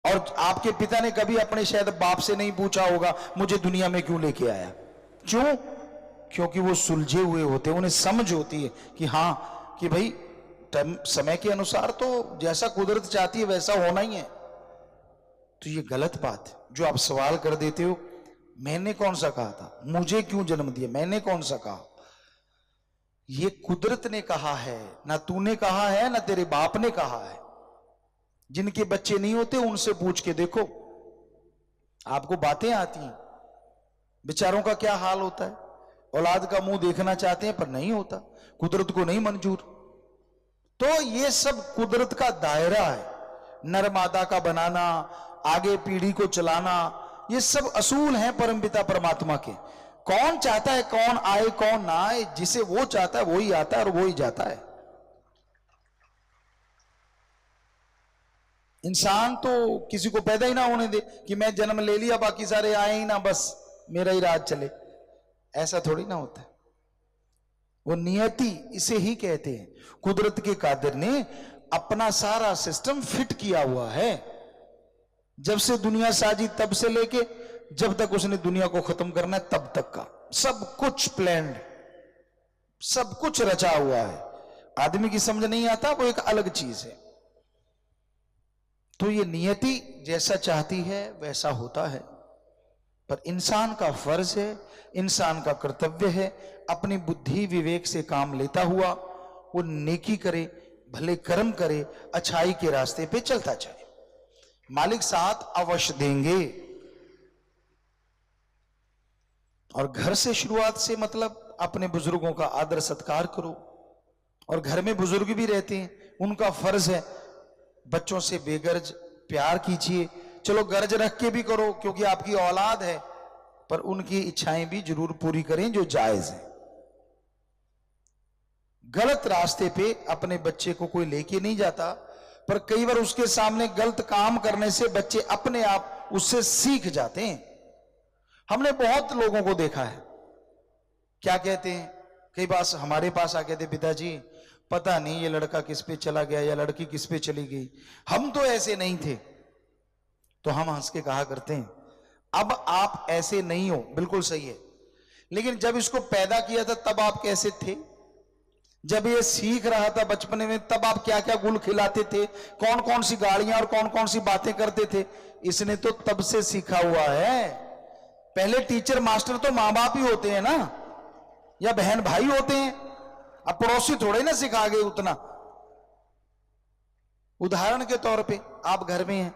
और आपके पिता ने कभी अपने शायद बाप से नहीं पूछा होगा मुझे दुनिया में क्यों लेके आया। क्यों? क्योंकि वो सुलझे हुए होते, उन्हें समझ होती है कि हाँ कि भाई समय के अनुसार तो जैसा कुदरत चाहती है वैसा होना ही है। तो ये गलत बात है जो आप सवाल कर देते हो, मैंने कौन सा कहा था, मुझे क्यों जन्म दिया, मैंने कौन सा कहा। ये कुदरत ने कहा है, ना तूने कहा है ना तेरे बाप ने कहा है। जिनके बच्चे नहीं होते उनसे पूछ के देखो, आपको बातें आती हैं, बेचारों का क्या हाल होता है। औलाद का मुंह देखना चाहते हैं पर नहीं होता, कुदरत को नहीं मंजूर। तो ये सब कुदरत का दायरा है, नर मादा का बनाना, आगे पीढ़ी को चलाना, ये सब असूल हैं परमपिता परमात्मा के। कौन चाहता है कौन आए कौन ना आए, जिसे वो चाहता है वो ही आता है और वो ही जाता है। इंसान तो किसी को पैदा ही ना होने दे कि मैं जन्म ले लिया बाकी सारे आए ही ना, बस मेरा ही राज चले, ऐसा थोड़ी ना होता है। वो नियति इसे ही कहते हैं। कुदरत के कादिर ने अपना सारा सिस्टम फिट किया हुआ है, जब से दुनिया साजी तब से लेके जब तक उसने दुनिया को खत्म करना है तब तक का सब कुछ प्लान्ड, सब कुछ रचा हुआ है। आदमी की समझ नहीं आता, वो एक अलग चीज है। तो ये नियति जैसा चाहती है वैसा होता है, पर इंसान का फर्ज है, इंसान का कर्तव्य है, अपनी बुद्धि विवेक से काम लेता हुआ वो नेकी करे, भले कर्म करे, अच्छाई के रास्ते पे चलता जाए। मालिक साथ अवश्य देंगे। और घर से शुरुआत से मतलब अपने बुजुर्गों का आदर सत्कार करो। और घर में बुजुर्ग भी रहते हैं, उनका फर्ज है बच्चों से बेगर्ज प्यार कीजिए। चलो गर्ज रख के भी करो क्योंकि आपकी औलाद है, पर उनकी इच्छाएं भी जरूर पूरी करें जो जायज है। गलत रास्ते पे अपने बच्चे को कोई लेके नहीं जाता, पर कई बार उसके सामने गलत काम करने से बच्चे अपने आप उससे सीख जाते हैं। हमने बहुत लोगों को देखा है, क्या कहते हैं, कई बार हमारे पास आ कहते पिताजी पता नहीं ये लड़का किस पे चला गया या लड़की किस पे चली गई, हम तो ऐसे नहीं थे। तो हम हंस के कहा करते हैं अब आप ऐसे नहीं हो, बिल्कुल सही है, लेकिन जब इसको पैदा किया था तब आप कैसे थे, जब ये सीख रहा था बचपन में तब आप क्या क्या गुल खिलाते थे, कौन कौन सी गाड़ियां और कौन कौन सी बातें करते थे, इसने तो तब से सीखा हुआ है। पहले टीचर मास्टर तो मां बाप ही होते हैं ना, या बहन भाई होते हैं, अब पड़ोसी थोड़े ना सिखा गए उतना। उदाहरण के तौर पे आप घर में हैं,